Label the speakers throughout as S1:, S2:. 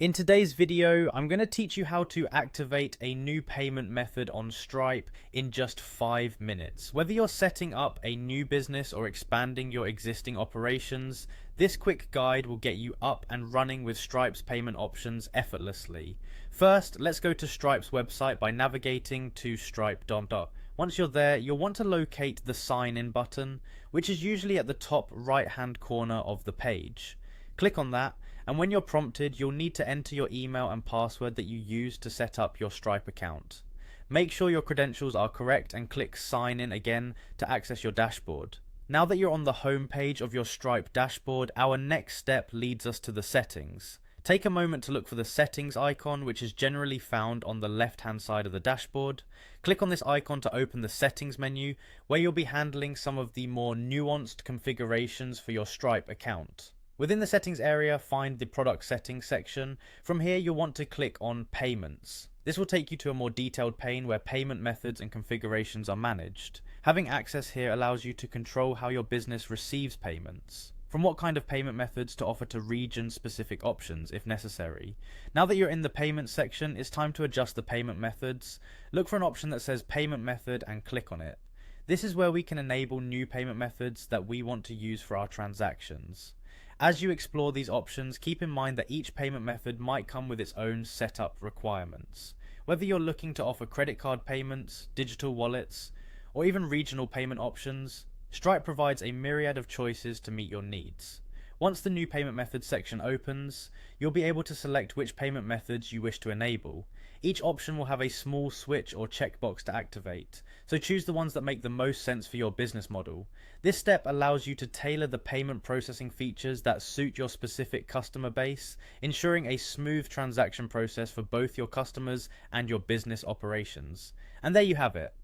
S1: In today's video, I'm going to teach you how to activate a new payment method on Stripe in just 5 minutes. Whether you're setting up a new business or expanding your existing operations, this quick guide will get you up and running with Stripe's payment options effortlessly. First, let's go to Stripe's website by navigating to stripe.com. Once you're there, you'll want to locate the sign in button, which is usually at the top right hand corner of the page. Click on that, and when you're prompted, you'll need to enter your email and password that you used to set up your Stripe account. Make sure your credentials are correct and click sign in again to access your dashboard. Now that you're on the home page of your Stripe dashboard, our next step leads us to the settings. Take a moment to look for the settings icon, which is generally found on the left hand side of the dashboard. Click on this icon to open the settings menu, where you'll be handling some of the more nuanced configurations for your Stripe account. Within the settings area, find the product settings section. From here, you'll want to click on payments. This will take you to a more detailed pane where payment methods and configurations are managed. Having access here allows you to control how your business receives payments, from what kind of payment methods to offer to region-specific options if necessary. Now that you're in the payments section, it's time to adjust the payment methods. Look for an option that says payment method and click on it. This is where we can enable new payment methods that we want to use for our transactions. As you explore these options, keep in mind that each payment method might come with its own setup requirements. Whether you're looking to offer credit card payments, digital wallets, or even regional payment options, Stripe provides a myriad of choices to meet your needs. Once the new payment methods section opens, you'll be able to select which payment methods you wish to enable. Each option will have a small switch or checkbox to activate, so choose the ones that make the most sense for your business model. This step allows you to tailor the payment processing features that suit your specific customer base, ensuring a smooth transaction process for both your customers and your business operations. And there you have it.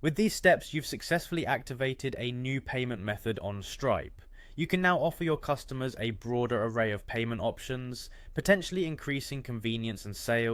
S1: With these steps, you've successfully activated a new payment method on Stripe. You can now offer your customers a broader array of payment options, potentially increasing convenience and sales.